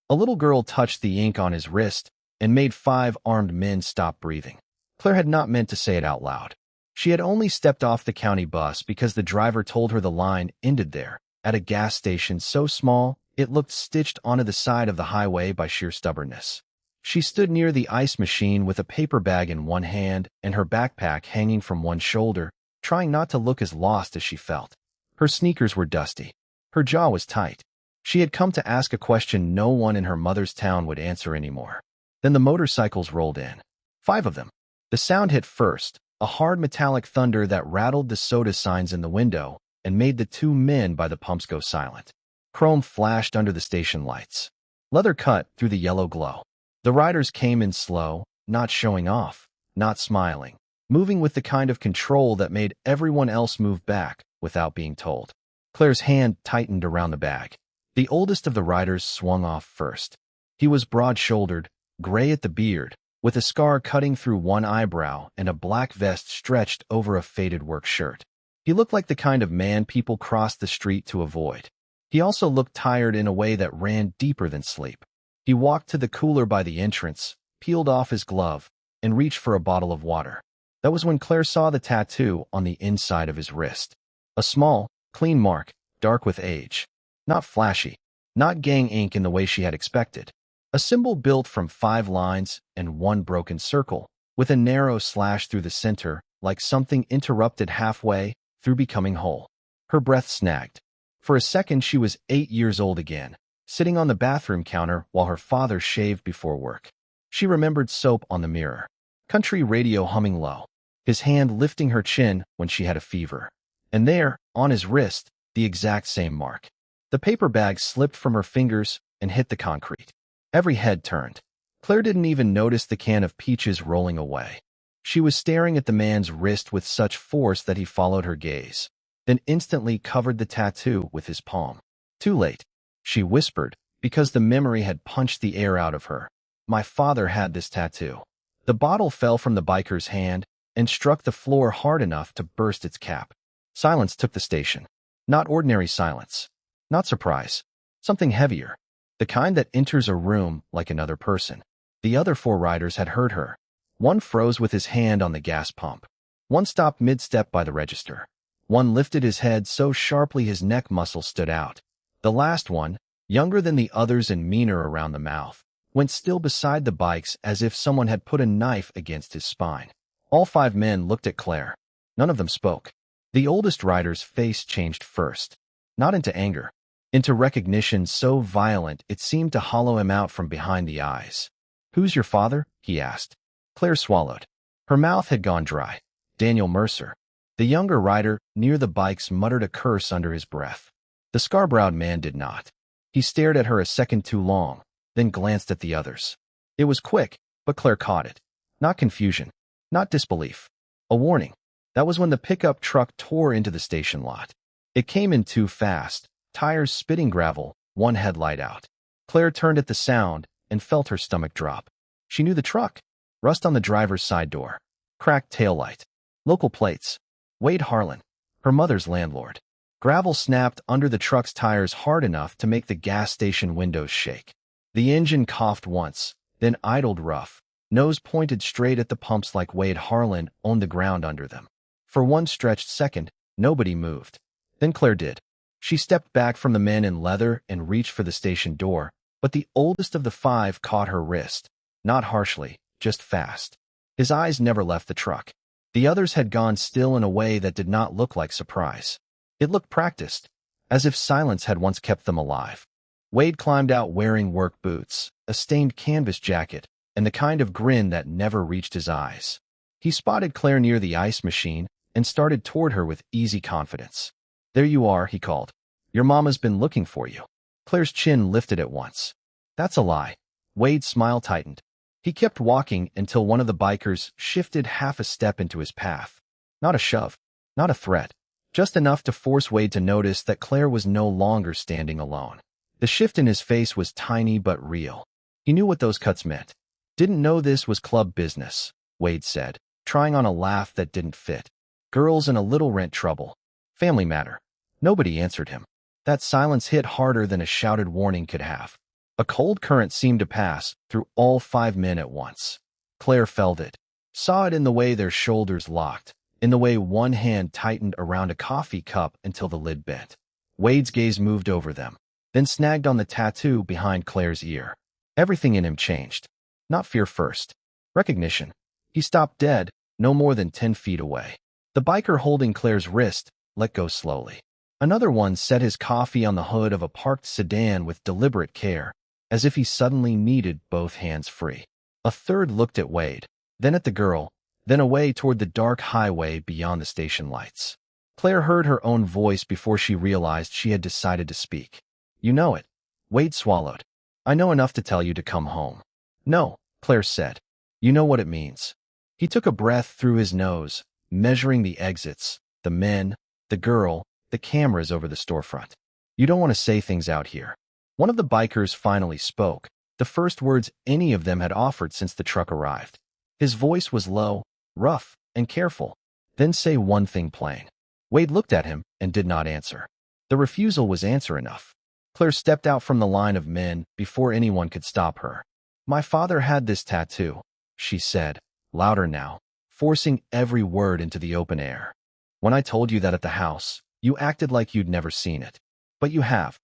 A little girl touched the ink on his wrist and made 5 armed men stop breathing. Claire had not meant to say it out loud. She had only stepped off the county bus because the driver told her the line ended there, at a gas station so small it looked stitched onto the side of the highway by sheer stubbornness. She stood near the ice machine with a paper bag in one hand and her backpack hanging from one shoulder, trying not to look as lost as she felt. Her sneakers were dusty. Her jaw was tight. She had come to ask a question no one in her mother's town would answer anymore. Then the motorcycles rolled in. 5 of them. The sound hit first, a hard metallic thunder that rattled the soda signs in the window and made the 2 men by the pumps go silent. Chrome flashed under the station lights. Leather cut through the yellow glow. The riders came in slow, not showing off, not smiling, moving with the kind of control that made everyone else move back without being told. Claire's hand tightened around the bag. The oldest of the riders swung off first. He was broad-shouldered, gray at the beard, with a scar cutting through one eyebrow and a black vest stretched over a faded work shirt. He looked like the kind of man people crossed the street to avoid. He also looked tired in a way that ran deeper than sleep. He walked to the cooler by the entrance, peeled off his glove, and reached for a bottle of water. That was when Claire saw the tattoo on the inside of his wrist. A small, clean mark, dark with age. Not flashy, not gang ink in the way she had expected. A symbol built from 5 lines and 1 broken circle, with a narrow slash through the center, like something interrupted halfway through becoming whole. Her breath snagged. For a second she was 8 years old again, sitting on the bathroom counter while her father shaved before work. She remembered soap on the mirror, country radio humming low, his hand lifting her chin when she had a fever. And there, on his wrist, the exact same mark. The paper bag slipped from her fingers and hit the concrete. Every head turned. Claire didn't even notice the can of peaches rolling away. She was staring at the man's wrist with such force that he followed her gaze, then instantly covered the tattoo with his palm. Too late, she whispered, because the memory had punched the air out of her. My father had this tattoo. The bottle fell from the biker's hand and struck the floor hard enough to burst its cap. Silence took the station. Not ordinary silence. Not surprise. Something heavier. The kind that enters a room like another person. The other 4 riders had heard her. One froze with his hand on the gas pump. One stopped mid-step by the register. One lifted his head so sharply his neck muscle stood out. The last one, younger than the others and meaner around the mouth, went still beside the bikes as if someone had put a knife against his spine. All 5 men looked at Claire. None of them spoke. The oldest rider's face changed first. Not into anger. Into recognition so violent it seemed to hollow him out from behind the eyes. "Who's your father?" he asked. Claire swallowed. Her mouth had gone dry. "Daniel Mercer." The younger rider, near the bikes, muttered a curse under his breath. The scar-browed man did not. He stared at her a second too long, then glanced at the others. It was quick, but Claire caught it. Not confusion. Not disbelief. A warning. That was when the pickup truck tore into the station lot. It came in too fast, tires spitting gravel, one headlight out. Claire turned at the sound and felt her stomach drop. She knew the truck. Rust on the driver's side door. Cracked taillight. Local plates. Wade Harlan, her mother's landlord. Gravel snapped under the truck's tires hard enough to make the gas station windows shake. The engine coughed once, then idled rough, nose pointed straight at the pumps like Wade Harlan owned the ground under them. For one stretched second, nobody moved. Then Claire did. She stepped back from the men in leather and reached for the station door, but the oldest of the 5 caught her wrist. Not harshly, just fast. His eyes never left the truck. The others had gone still in a way that did not look like surprise. It looked practiced, as if silence had once kept them alive. Wade climbed out wearing work boots, a stained canvas jacket, and the kind of grin that never reached his eyes. He spotted Claire near the ice machine and started toward her with easy confidence. "There you are," he called. "Your mama's been looking for you." Claire's chin lifted at once. "That's a lie." Wade's smile tightened. He kept walking until one of the bikers shifted half a step into his path. Not a shove, not a threat, just enough to force Wade to notice that Claire was no longer standing alone. The shift in his face was tiny but real. He knew what those cuts meant. "Didn't know this was club business," Wade said, trying on a laugh that didn't fit. "Girls in a little rent trouble. Family matter." Nobody answered him. That silence hit harder than a shouted warning could have. A cold current seemed to pass through all 5 men at once. Claire felt it, saw it in the way their shoulders locked, in the way one hand tightened around a coffee cup until the lid bent. Wade's gaze moved over them, then snagged on the tattoo behind Claire's ear. Everything in him changed. Not fear first. Recognition. He stopped dead, no more than 10 feet away. The biker holding Claire's wrist let go slowly. Another one set his coffee on the hood of a parked sedan with deliberate care, as if he suddenly needed both hands free. A third looked at Wade, then at the girl, then away toward the dark highway beyond the station lights. Claire heard her own voice before she realized she had decided to speak. "You know it." Wade swallowed. "I know enough to tell you to come home." "No," Claire said. "You know what it means." He took a breath through his nose, measuring the exits, the men, the girl, the cameras over the storefront. "You don't want to say things out here." One of the bikers finally spoke, the first words any of them had offered since the truck arrived. His voice was low, rough, and careful. "Then say one thing plain." Wade looked at him and did not answer. The refusal was answer enough. Claire stepped out from the line of men before anyone could stop her. "My father had this tattoo," she said, louder now, forcing every word into the open air. "When I told you that at the house, you acted like you'd never seen it. But you have."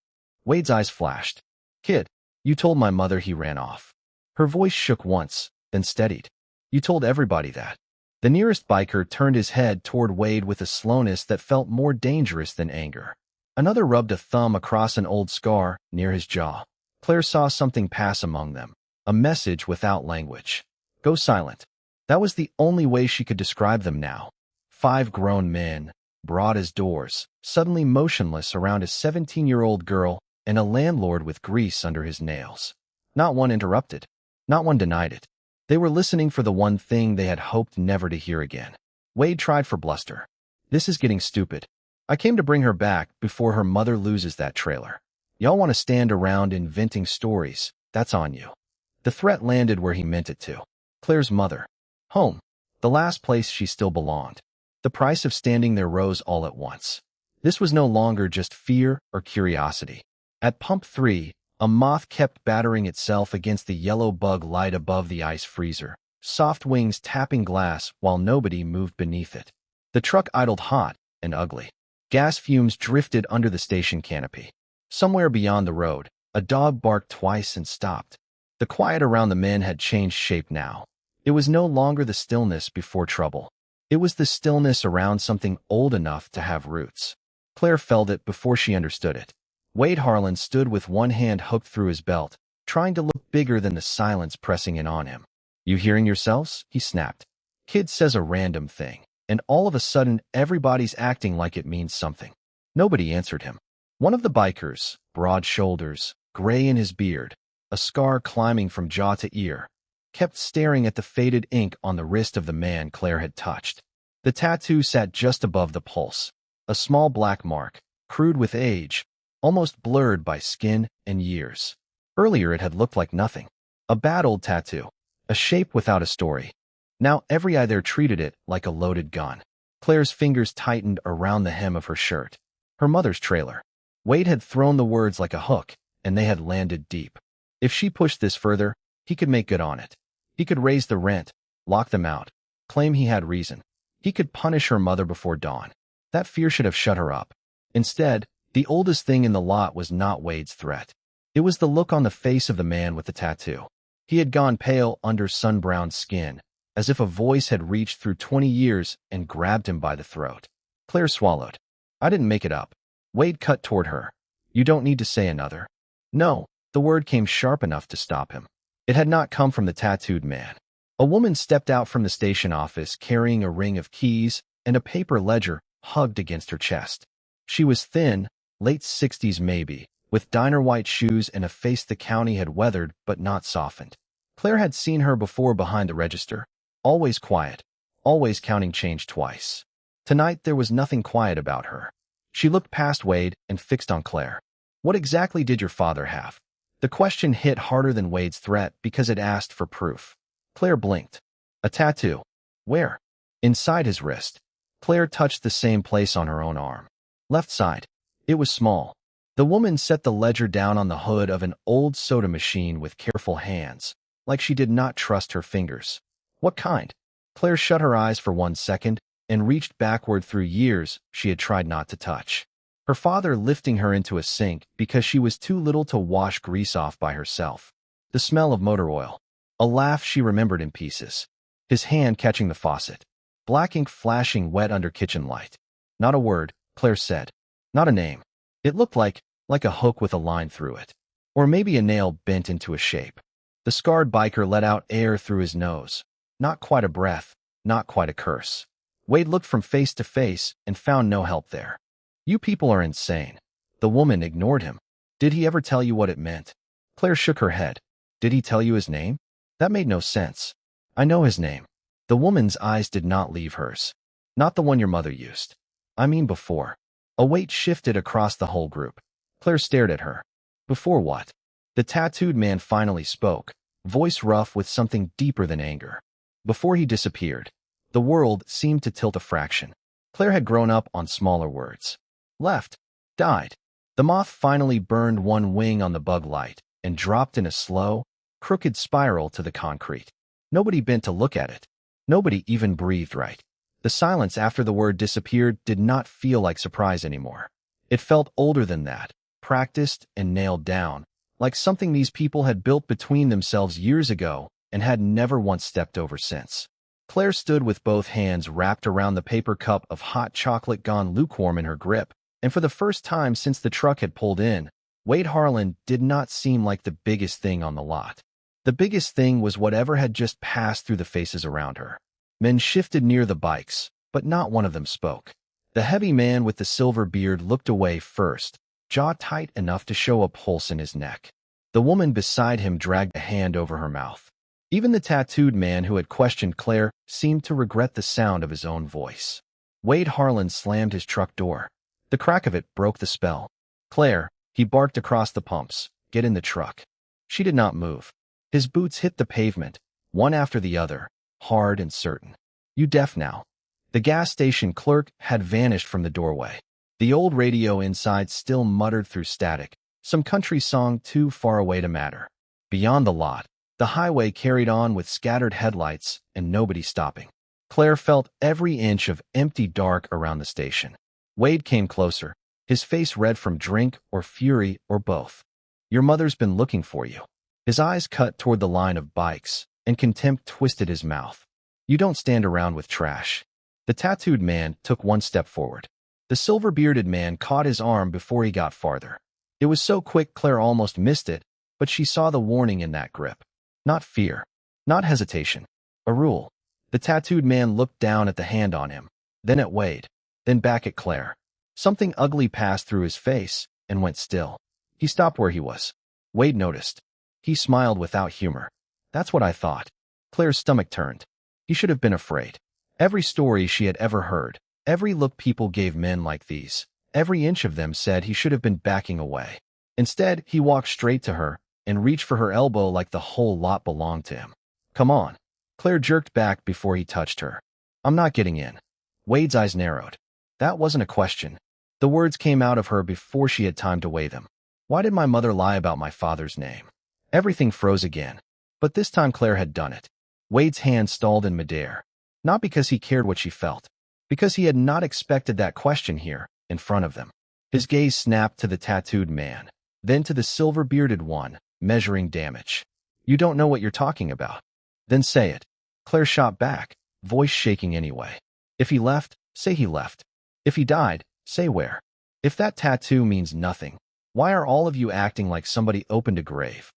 Wade's eyes flashed. "Kid, you told my mother he ran off." Her voice shook once, then steadied. "You told everybody that." The nearest biker turned his head toward Wade with a slowness that felt more dangerous than anger. Another rubbed a thumb across an old scar near his jaw. Claire saw something pass among them, a message without language. "Go silent." That was the only way she could describe them now. 5 grown men, broad as doors, suddenly motionless around a 17-year-old girl and a landlord with grease under his nails. Not one interrupted. Not one denied it. They were listening for the one thing they had hoped never to hear again. Wade tried for bluster. "This is getting stupid. I came to bring her back before her mother loses that trailer. Y'all want to stand around inventing stories, that's on you." The threat landed where he meant it to. Claire's mother. Home. The last place she still belonged. The price of standing there rose all at once. This was no longer just fear or curiosity. At pump 3, a moth kept battering itself against the yellow bug light above the ice freezer, soft wings tapping glass while nobody moved beneath it. The truck idled hot and ugly. Gas fumes drifted under the station canopy. Somewhere beyond the road, a dog barked twice and stopped. The quiet around the men had changed shape now. It was no longer the stillness before trouble. It was the stillness around something old enough to have roots. Claire felt it before she understood it. Wade Harlan stood with one hand hooked through his belt, trying to look bigger than the silence pressing in on him. "You hearing yourselves?" he snapped. Kid says a random thing, and all of a sudden everybody's acting like it means something. Nobody answered him. One of the bikers, broad shoulders, gray in his beard, a scar climbing from jaw to ear, kept staring at the faded ink on the wrist of the man Claire had touched. The tattoo sat just above the pulse, a small black mark, crude with age, almost blurred by skin and years. Earlier it had looked like nothing. A bad old tattoo. A shape without a story. Now every eye there treated it like a loaded gun. Claire's fingers tightened around the hem of her shirt. Her mother's trailer. Wade had thrown the words like a hook, and they had landed deep. If she pushed this further, he could make good on it. He could raise the rent, lock them out, claim he had reason. He could punish her mother before dawn. That fear should have shut her up. Instead, the oldest thing in the lot was not Wade's threat. It was the look on the face of the man with the tattoo. He had gone pale under sun-browned skin, as if a voice had reached through 20 years and grabbed him by the throat. Claire swallowed. "I didn't make it up." Wade cut toward her. "You don't need to say another." No, the word came sharp enough to stop him. It had not come from the tattooed man. A woman stepped out from the station office carrying a ring of keys and a paper ledger hugged against her chest. She was thin, late 60s maybe, with diner-white shoes and a face the county had weathered but not softened. Claire had seen her before behind the register, always quiet, always counting change twice. Tonight there was nothing quiet about her. She looked past Wade and fixed on Claire. "What exactly did your father have?" The question hit harder than Wade's threat because it asked for proof. Claire blinked. "A tattoo." "Where?" "Inside his wrist." Claire touched the same place on her own arm. "Left side." It was small. The woman set the ledger down on the hood of an old soda machine with careful hands, like she did not trust her fingers. What kind? Claire shut her eyes for 1 second and reached backward through years she had tried not to touch. Her father lifting her into a sink because she was too little to wash grease off by herself. The smell of motor oil. A laugh she remembered in pieces. His hand catching the faucet. Black ink flashing wet under kitchen light. Not a word, Claire said. Not a name. It looked like a hook with a line through it. Or maybe a nail bent into a shape. The scarred biker let out air through his nose. Not quite a breath, not quite a curse. Wade looked from face to face and found no help there. You people are insane. The woman ignored him. Did he ever tell you what it meant? Claire shook her head. Did he tell you his name? That made no sense. I know his name. The woman's eyes did not leave hers. Not the one your mother used. I mean before. A weight shifted across the whole group. Claire stared at her. Before what? The tattooed man finally spoke, voice rough with something deeper than anger. Before he disappeared. The world seemed to tilt a fraction. Claire had grown up on smaller words. Left. Died. The moth finally burned one wing on the bug light and dropped in a slow, crooked spiral to the concrete. Nobody bent to look at it. Nobody even breathed right. The silence after the word disappeared did not feel like surprise anymore. It felt older than that, practiced and nailed down, like something these people had built between themselves years ago and had never once stepped over since. Claire stood with both hands wrapped around the paper cup of hot chocolate gone lukewarm in her grip, and for the first time since the truck had pulled in, Wade Harlan did not seem like the biggest thing on the lot. The biggest thing was whatever had just passed through the faces around her. Men shifted near the bikes, but not one of them spoke. The heavy man with the silver beard looked away first, jaw tight enough to show a pulse in his neck. The woman beside him dragged a hand over her mouth. Even the tattooed man who had questioned Claire seemed to regret the sound of his own voice. Wade Harlan slammed his truck door. The crack of it broke the spell. Claire, he barked across the pumps, get in the truck. She did not move. His boots hit the pavement, one after the other, hard and certain. You deaf now? The gas station clerk had vanished from the doorway. The old radio inside still muttered through static, some country song too far away to matter. Beyond the lot, the highway carried on with scattered headlights and nobody stopping. Claire felt every inch of empty dark around the station. Wade came closer, his face red from drink or fury or both. Your mother's been looking for you. His eyes cut toward the line of bikes, and contempt twisted his mouth. You don't stand around with trash. The tattooed man took one step forward. The silver-bearded man caught his arm before he got farther. It was so quick Claire almost missed it, but she saw the warning in that grip. Not fear. Not hesitation. A rule. The tattooed man looked down at the hand on him, then at Wade, then back at Claire. Something ugly passed through his face and went still. He stopped where he was. Wade noticed. He smiled without humor. That's what I thought. Claire's stomach turned. He should have been afraid. Every story she had ever heard, every look people gave men like these, every inch of them said he should have been backing away. Instead, he walked straight to her and reached for her elbow like the whole lot belonged to him. Come on. Claire jerked back before he touched her. I'm not getting in. Wade's eyes narrowed. That wasn't a question. The words came out of her before she had time to weigh them. Why did my mother lie about my father's name? Everything froze again. But this time Claire had done it. Wade's hand stalled in midair. Not because he cared what she felt. Because he had not expected that question here, in front of them. His gaze snapped to the tattooed man, then to the silver-bearded one, measuring damage. You don't know what you're talking about. Then say it. Claire shot back, voice shaking anyway. If he left, say he left. If he died, say where. If that tattoo means nothing, why are all of you acting like somebody opened a grave?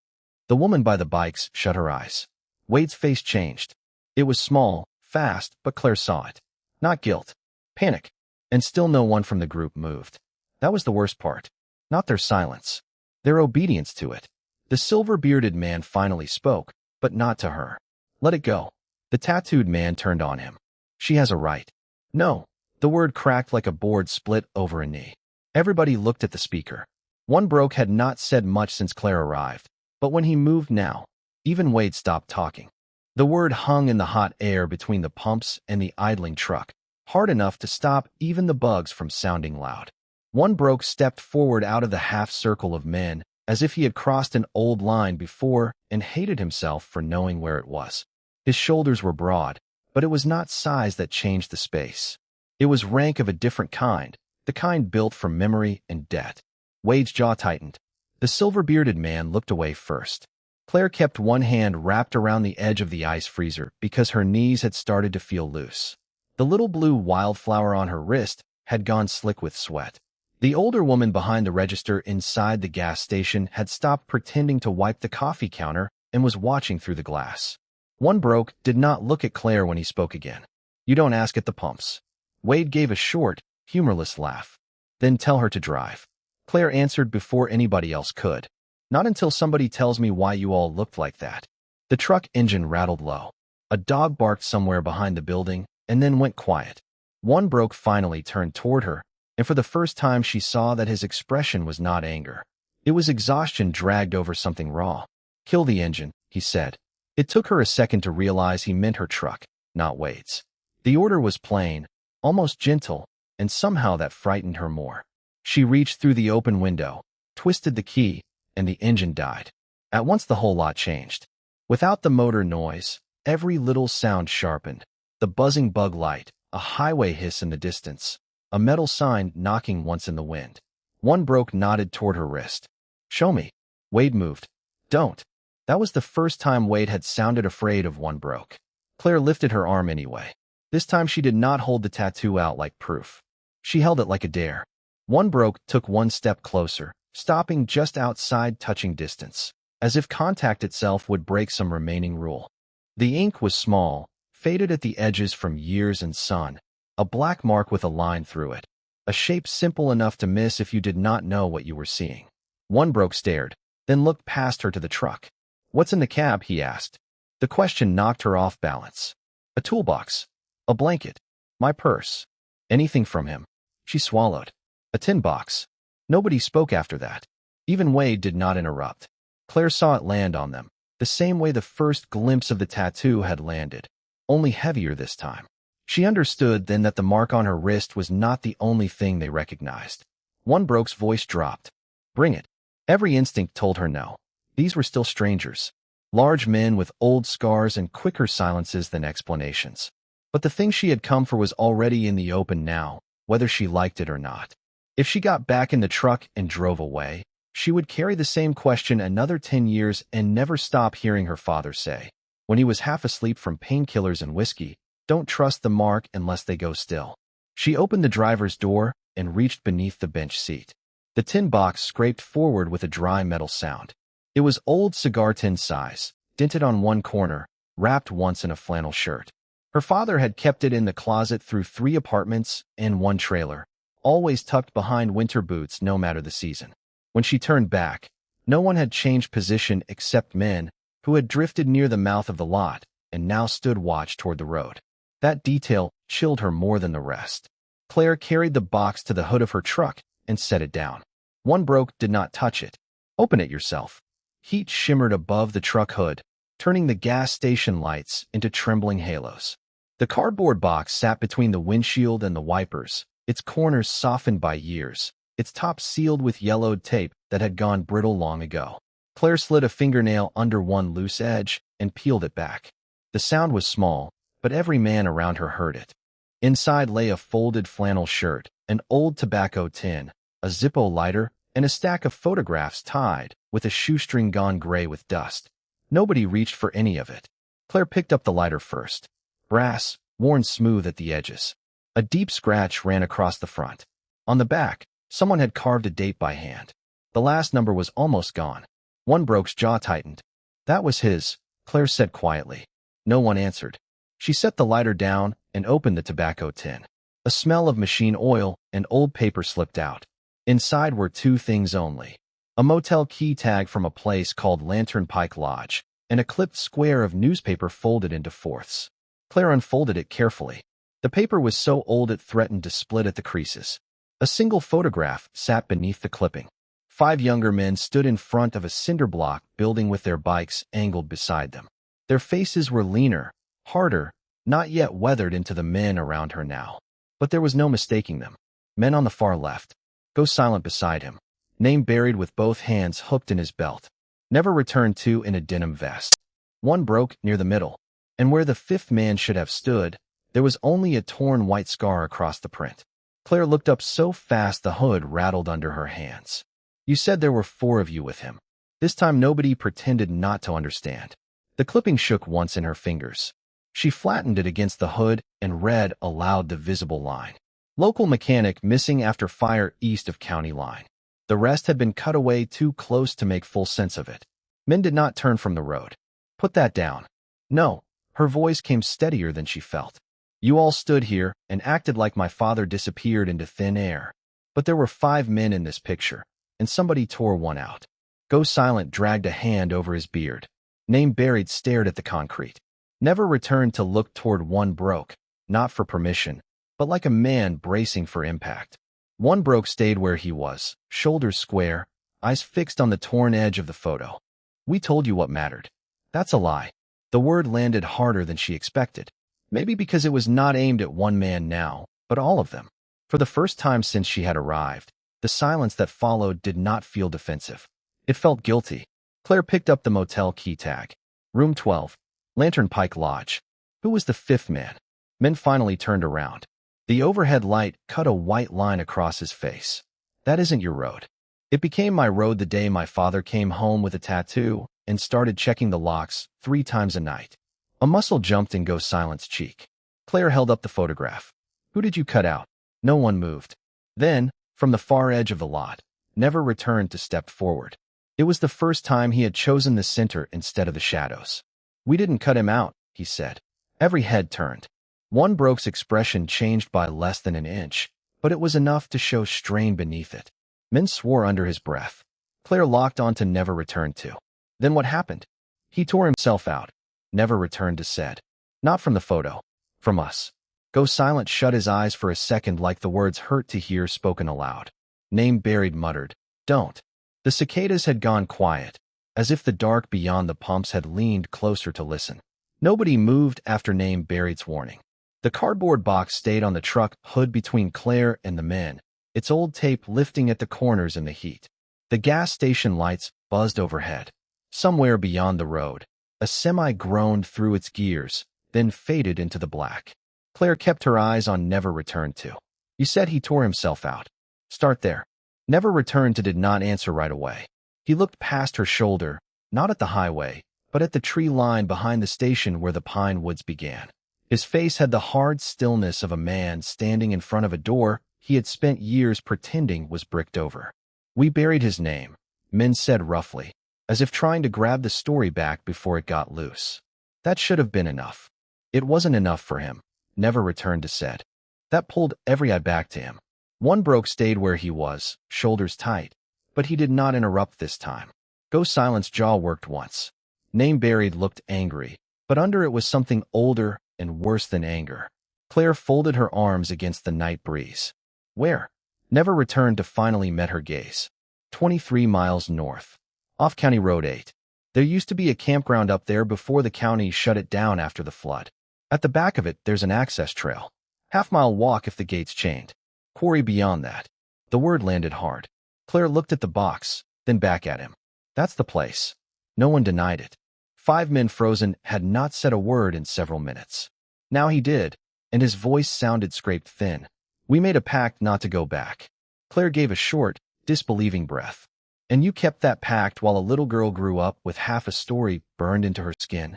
The woman by the bikes shut her eyes. Wade's face changed. It was small, fast, but Claire saw it. Not guilt. Panic. And still no one from the group moved. That was the worst part. Not their silence. Their obedience to it. The silver-bearded man finally spoke, but not to her. Let it go. The tattooed man turned on him. She has a right. No. The word cracked like a board split over a knee. Everybody looked at the speaker. One broke had not said much since Claire arrived, but when he moved now, even Wade stopped talking. The word hung in the hot air between the pumps and the idling truck, hard enough to stop even the bugs from sounding loud. One broke stepped forward out of the half-circle of men, as if he had crossed an old line before and hated himself for knowing where it was. His shoulders were broad, but it was not size that changed the space. It was rank of a different kind, the kind built from memory and debt. Wade's jaw tightened. The silver-bearded man looked away first. Claire kept one hand wrapped around the edge of the ice freezer because her knees had started to feel loose. The little blue wildflower on her wrist had gone slick with sweat. The older woman behind the register inside the gas station had stopped pretending to wipe the coffee counter and was watching through the glass. One broke did not look at Claire when he spoke again. "You don't ask at the pumps." Wade gave a short, humorless laugh. "Then tell her to drive." Claire answered before anybody else could. "Not until somebody tells me why you all looked like that." The truck engine rattled low. A dog barked somewhere behind the building and then went quiet. One broke finally turned toward her, and for the first time she saw that his expression was not anger. It was exhaustion dragged over something raw. "Kill the engine," he said. It took her a second to realize he meant her truck, not Wade's. The order was plain, almost gentle, and somehow that frightened her more. She reached through the open window, twisted the key, and the engine died. At once the whole lot changed. Without the motor noise, every little sound sharpened. The buzzing bug light, a highway hiss in the distance, a metal sign knocking once in the wind. One broke nodded toward her wrist. "Show me." Wade moved. "Don't." That was the first time Wade had sounded afraid of One broke. Claire lifted her arm anyway. This time she did not hold the tattoo out like proof. She held it like a dare. One broke took one step closer, stopping just outside touching distance, as if contact itself would break some remaining rule. The ink was small, faded at the edges from years and sun, a black mark with a line through it, a shape simple enough to miss if you did not know what you were seeing. One broke stared, then looked past her to the truck. "What's in the cab?" he asked. The question knocked her off balance. "A toolbox. A blanket. My purse." "Anything from him?" She swallowed. "A tin box." Nobody spoke after that. Even Wade did not interrupt. Claire saw it land on them, the same way the first glimpse of the tattoo had landed, only heavier this time. She understood then that the mark on her wrist was not the only thing they recognized. One broke's voice dropped. "Bring it." Every instinct told her no. These were still strangers. Large men with old scars and quicker silences than explanations. But the thing she had come for was already in the open now, whether she liked it or not. If she got back in the truck and drove away, she would carry the same question another 10 years and never stop hearing her father say, when he was half asleep from painkillers and whiskey, "Don't trust the mark unless they go still." She opened the driver's door and reached beneath the bench seat. The tin box scraped forward with a dry metal sound. It was old cigar tin size, dented on one corner, wrapped once in a flannel shirt. Her father had kept it in the closet through 3 apartments and 1 trailer, always tucked behind winter boots no matter the season. When she turned back, no one had changed position except men, who had drifted near the mouth of the lot and now stood watch toward the road. That detail chilled her more than the rest. Claire carried the box to the hood of her truck and set it down. One broke did not touch it. "Open it yourself." Heat shimmered above the truck hood, turning the gas station lights into trembling halos. The cardboard box sat between the windshield and the wipers, its corners softened by years, its top sealed with yellowed tape that had gone brittle long ago. Claire slid a fingernail under one loose edge and peeled it back. The sound was small, but every man around her heard it. Inside lay a folded flannel shirt, an old tobacco tin, a Zippo lighter, and a stack of photographs tied with a shoestring gone gray with dust. Nobody reached for any of it. Claire picked up the lighter first. Brass, worn smooth at the edges. A deep scratch ran across the front. On the back, someone had carved a date by hand. The last number was almost gone. One broke's jaw tightened. "That was his," Claire said quietly. No one answered. She set the lighter down and opened the tobacco tin. A smell of machine oil and old paper slipped out. Inside were 2 things only. A motel key tag from a place called Lantern Pike Lodge, and a clipped square of newspaper folded into fourths. Claire unfolded it carefully. The paper was so old it threatened to split at the creases. A single photograph sat beneath the clipping. 5 younger men stood in front of a cinder block building with their bikes angled beside them. Their faces were leaner, harder, not yet weathered into the men around her now. But there was no mistaking them. Men on the far left. Go silent beside him. Name buried with both hands hooked in his belt. Never returned to in a denim vest. One broke near the middle, and where the fifth man should have stood, there was only a torn white scar across the print. Claire looked up so fast the hood rattled under her hands. You said there were 4 of you with him. This time nobody pretended not to understand. The clipping shook once in her fingers. She flattened it against the hood and read aloud the visible line. Local mechanic missing after fire east of county line. The rest had been cut away too close to make full sense of it. Men did not turn from the road. Put that down. No. Her voice came steadier than she felt. You all stood here and acted like my father disappeared into thin air. But there were 5 men in this picture, and somebody tore one out. Go silent dragged a hand over his beard. Name buried stared at the concrete. Never returned to look toward one broke, not for permission, but like a man bracing for impact. One broke stayed where he was, shoulders square, eyes fixed on the torn edge of the photo. We told you what mattered. That's a lie. The word landed harder than she expected. Maybe because it was not aimed at one man now, but all of them. For the first time since she had arrived, the silence that followed did not feel defensive. It felt guilty. Claire picked up the motel key tag. Room 12. Lantern Pike Lodge. Who was the 5th man? Men finally turned around. The overhead light cut a white line across his face. That isn't your road. It became my road the day my father came home with a tattoo and started checking the locks 3 times a night. A muscle jumped in Go Silent's cheek. Claire held up the photograph. Who did you cut out? No one moved. Then, from the far edge of the lot, Never returned to step forward. It was the first time he had chosen the center instead of the shadows. We didn't cut him out, he said. Every head turned. One broke's expression changed by less than an inch, but it was enough to show strain beneath it. Men swore under his breath. Claire locked on to Never returned to. Then what happened? He tore himself out. Never returned to said. Not from the photo. From us. Go Silent shut his eyes for a second like the words hurt to hear spoken aloud. Name buried muttered. Don't. The cicadas had gone quiet, as if the dark beyond the pumps had leaned closer to listen. Nobody moved after Name buried's warning. The cardboard box stayed on the truck hood between Claire and the men, its old tape lifting at the corners in the heat. The gas station lights buzzed overhead. Somewhere beyond the road, a semi groaned through its gears, then faded into the black. Claire kept her eyes on Never returned to. You said he tore himself out. Start there. Never returned to did not answer right away. He looked past her shoulder, not at the highway, but at the tree line behind the station where the pine woods began. His face had the hard stillness of a man standing in front of a door he had spent years pretending was bricked over. We buried his name, men said roughly, as if trying to grab the story back before it got loose. That should have been enough. It wasn't enough for him, Never returned to said. That pulled every eye back to him. One broke stayed where he was, shoulders tight, but he did not interrupt this time. Go Silent's jaw worked once. Name buried looked angry, but under it was something older and worse than anger. Claire folded her arms against the night breeze. Where? Never returned to finally met her gaze. 23 miles north. Off County Road 8. There used to be a campground up there before the county shut it down after the flood. At the back of it, there's an access trail. Half-mile walk if the gate's chained. Quarry beyond that. The word landed hard. Claire looked at the box, then back at him. That's the place. No one denied it. 5 men frozen had not said a word in several minutes. Now he did, and his voice sounded scraped thin. We made a pact not to go back. Claire gave a short, disbelieving breath. And you kept that pact while a little girl grew up with half a story burned into her skin.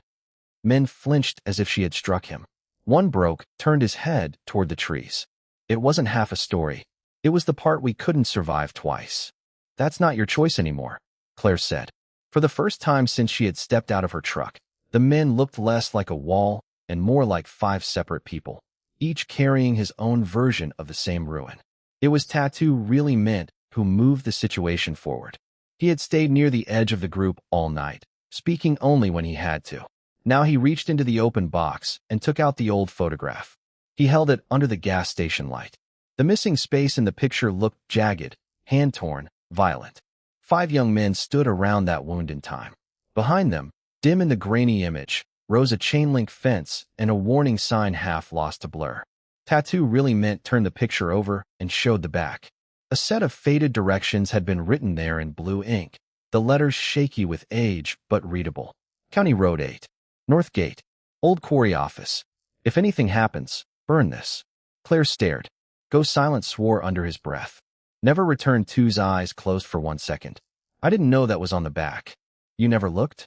Men flinched as if she had struck him. One broke, turned his head toward the trees. It wasn't half a story. It was the part we couldn't survive twice. That's not your choice anymore, Claire said. For the first time since she had stepped out of her truck, the men looked less like a wall and more like 5 separate people, each carrying his own version of the same ruin. It was Tattoo really meant who moved the situation forward. He had stayed near the edge of the group all night, speaking only when he had to. Now he reached into the open box and took out the old photograph. He held it under the gas station light. The missing space in the picture looked jagged, hand-torn, violent. 5 young men stood around that wound in time. Behind them, dim in the grainy image, rose a chain-link fence and a warning sign half lost to blur. Tattoo really meant turned the picture over and showed the back. A set of faded directions had been written there in blue ink, the letters shaky with age but readable. County Road 8. North Gate. Old Quarry Office. If anything happens, burn this. Claire stared. Go Silent swore under his breath. Never returned. Two's eyes closed for 1 second. I didn't know that was on the back. You never looked?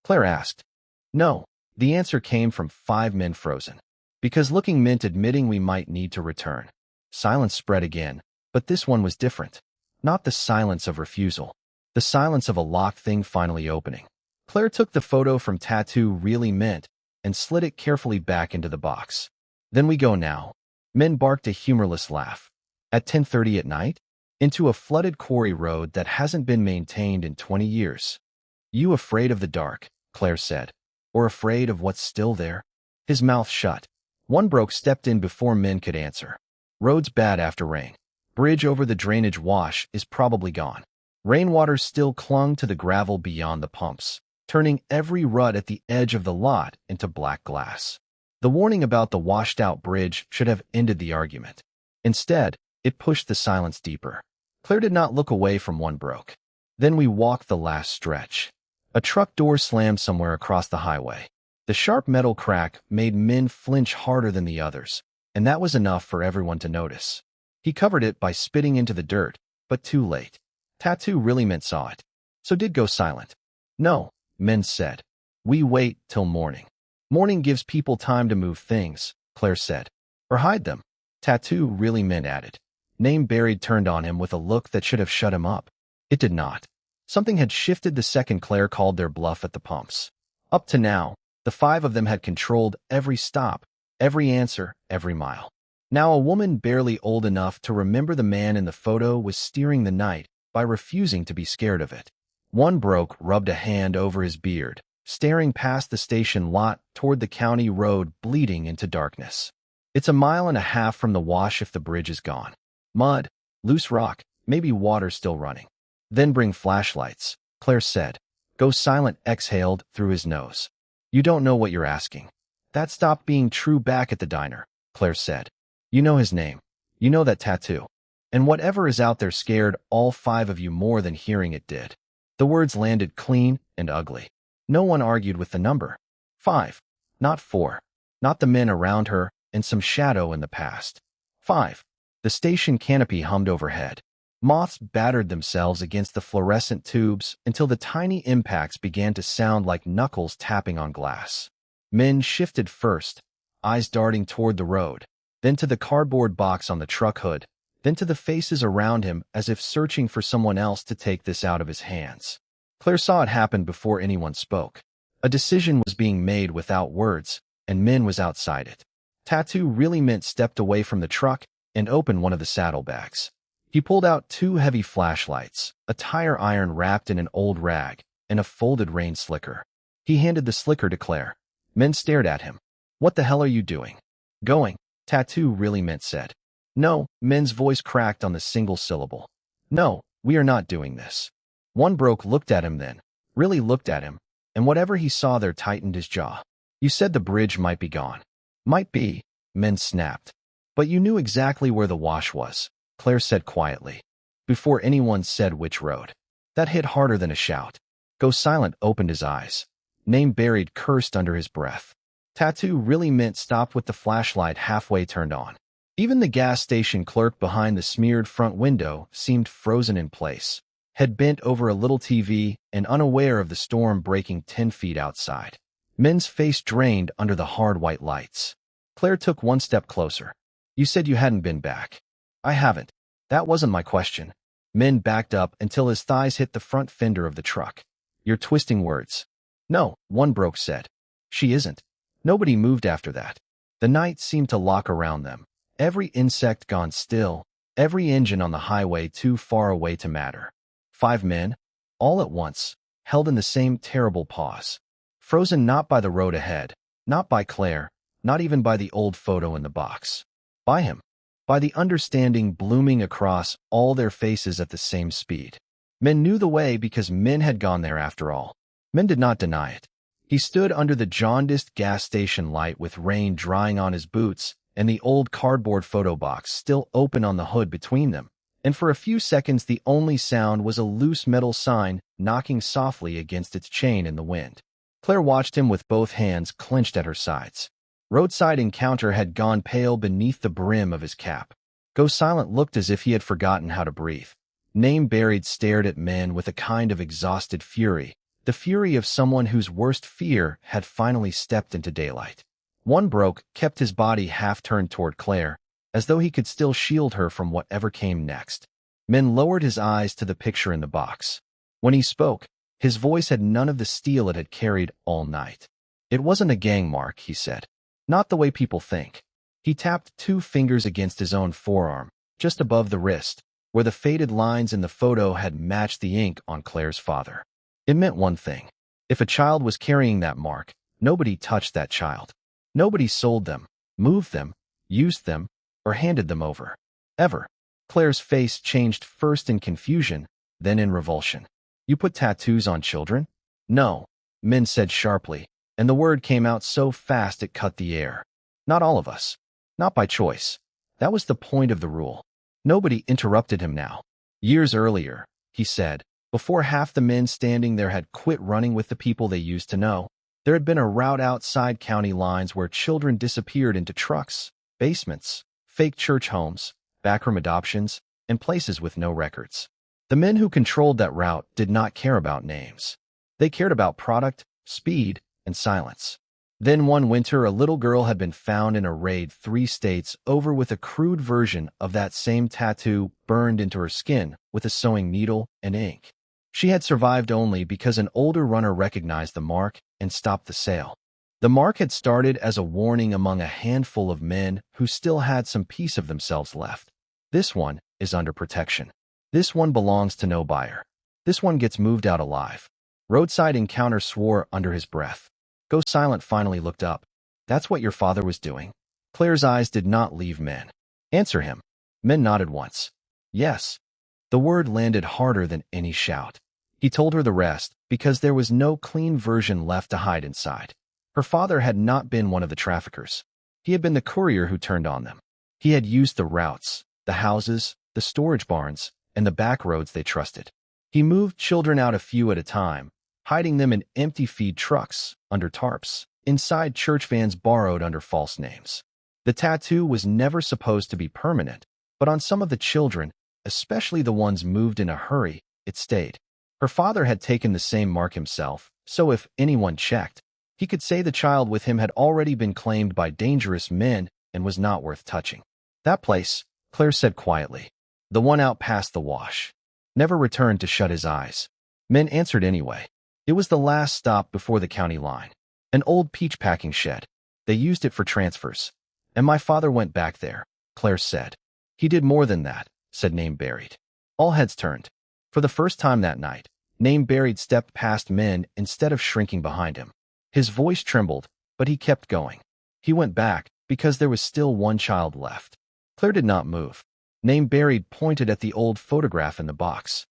Claire asked. No. The answer came from 5 men frozen. Because looking meant admitting we might need to return. Silence spread again, but this one was different. Not the silence of refusal. The silence of a locked thing finally opening. Claire took the photo from Tattoo Really Meant and slid it carefully back into the box. Then we go now. Men barked a humorless laugh. At 10:30 at night? Into a flooded quarry road that hasn't been maintained in 20 years. You afraid of the dark, Claire said. Or afraid of what's still there? His mouth shut. One broke stepped in before men could answer. Road's bad after rain. Bridge over the drainage wash is probably gone. Rainwater still clung to the gravel beyond the pumps, turning every rut at the edge of the lot into black glass. The warning about the washed-out bridge should have ended the argument. Instead, it pushed the silence deeper. Claire did not look away from one broke. Then we walked the last stretch. A truck door slammed somewhere across the highway. The sharp metal crack made men flinch harder than the others, and that was enough for everyone to notice. He covered it by spitting into the dirt, but too late. Tattoo Really Meant saw it. So did Go Silent. No, men said. We wait till morning. Morning gives people time to move things, Claire said. Or hide them. Tattoo Really Meant added. Name Buried turned on him with a look that should have shut him up. It did not. Something had shifted the second Claire called their bluff at the pumps. Up to now, the 5 of them had controlled every stop, every answer, every mile. Now a woman barely old enough to remember the man in the photo was steering the night by refusing to be scared of it. One broke rubbed a hand over his beard, staring past the station lot toward the county road bleeding into darkness. It's 1.5 miles from the wash if the bridge is gone. Mud, loose rock, maybe water still running. Then bring flashlights, Claire said. Go Silent exhaled through his nose. You don't know what you're asking. That stopped being true back at the diner, Claire said. You know his name. You know that tattoo. And whatever is out there scared all 5 of you more than hearing it did. The words landed clean and ugly. No one argued with the number. 5. Not 4. Not the men around her and some shadow in the past. 5. The station canopy hummed overhead. Moths battered themselves against the fluorescent tubes until the tiny impacts began to sound like knuckles tapping on glass. Men shifted first, eyes darting toward the road, then to the cardboard box on the truck hood, then to the faces around him as if searching for someone else to take this out of his hands. Claire saw it happen before anyone spoke. A decision was being made without words, and men was outside it. Tattoo Really Meant stepped away from the truck and opened one of the saddlebags. He pulled out 2 heavy flashlights, a tire iron wrapped in an old rag, and a folded rain slicker. He handed the slicker to Claire. Men stared at him. What the hell are you doing? Going, Tattoo Really Meant said. No, men's voice cracked on the single syllable. No, we are not doing this. One broke looked at him then, really looked at him, and whatever he saw there tightened his jaw. You said the bridge might be gone. Might be, men snapped. But you knew exactly where the wash was, Claire said quietly, before anyone said which road. That hit harder than a shout. Go Silent opened his eyes. Name Buried cursed under his breath. Tattoo Really Meant stopped with the flashlight halfway turned on. Even the gas station clerk behind the smeared front window seemed frozen in place, head bent over a little TV and unaware of the storm breaking 10 feet outside. Men's face drained under the hard white lights. Claire took 1 step closer. You said you hadn't been back. I haven't. That wasn't my question. Men backed up until his thighs hit the front fender of the truck. You're twisting words. No, one broke said. She isn't. Nobody moved after that. The night seemed to lock around them. Every insect gone still, every engine on the highway too far away to matter. 5 men, all at once, held in the same terrible pause. Frozen not by the road ahead, not by Claire, not even by the old photo in the box. By him. By the understanding blooming across all their faces at the same speed. Men knew the way because men had gone there after all. Men did not deny it. He stood under the jaundiced gas station light with rain drying on his boots and the old cardboard photo box still open on the hood between them, and for a few seconds the only sound was a loose metal sign knocking softly against its chain in the wind. Claire watched him with both hands clenched at her sides. Roadside Encounter had gone pale beneath the brim of his cap. Go Silent looked as if he had forgotten how to breathe. Name Buried stared at men with a kind of exhausted fury, the fury of someone whose worst fear had finally stepped into daylight. One Broke kept his body half-turned toward Claire, as though he could still shield her from whatever came next. Men lowered his eyes to the picture in the box. When he spoke, his voice had none of the steel it had carried all night. It wasn't a gang mark, he said. Not the way people think. He tapped 2 fingers against his own forearm, just above the wrist, where the faded lines in the photo had matched the ink on Claire's father. It meant one thing. If a child was carrying that mark, nobody touched that child. Nobody sold them, moved them, used them, or handed them over. Ever. Claire's face changed first in confusion, then in revulsion. You put tattoos on children? No, Min said sharply, and the word came out so fast it cut the air. Not all of us. Not by choice. That was the point of the rule. Nobody interrupted him now. Years earlier, he said, before half the men standing there had quit running with the people they used to know, there had been a route outside county lines where children disappeared into trucks, basements, fake church homes, backroom adoptions, and places with no records. The men who controlled that route did not care about names. They cared about product, speed, and silence. Then one winter, a little girl had been found in a raid 3 states over with a crude version of that same tattoo burned into her skin with a sewing needle and ink. She had survived only because an older runner recognized the mark and stopped the sale. The mark had started as a warning among a handful of men who still had some piece of themselves left. This one is under protection. This one belongs to no buyer. This one gets moved out alive. Roadside Encounter swore under his breath. Go Silent finally looked up. That's what your father was doing? Claire's eyes did not leave Men. Answer him. Men nodded once. Yes. The word landed harder than any shout. He told her the rest because there was no clean version left to hide inside. Her father had not been one of the traffickers. He had been the courier who turned on them. He had used the routes, the houses, the storage barns, and the back roads they trusted. He moved children out a few at a time, hiding them in empty feed trucks, under tarps, inside church vans borrowed under false names. The tattoo was never supposed to be permanent, but on some of the children, especially the ones moved in a hurry, it stayed. Her father had taken the same mark himself, so if anyone checked, he could say the child with him had already been claimed by dangerous men and was not worth touching. That place, Claire said quietly, the one out past the wash, never returned to shut his eyes. Men answered anyway. It was the last stop before the county line. An old peach packing shed. They used it for transfers. And my father went back there, Claire said. He did more than that, said Name Buried. All heads turned. For the first time that night, Name Buried stepped past Men instead of shrinking behind him. His voice trembled, but he kept going. He went back because there was still one child left. Claire did not move. Name Buried pointed at the old photograph in the box.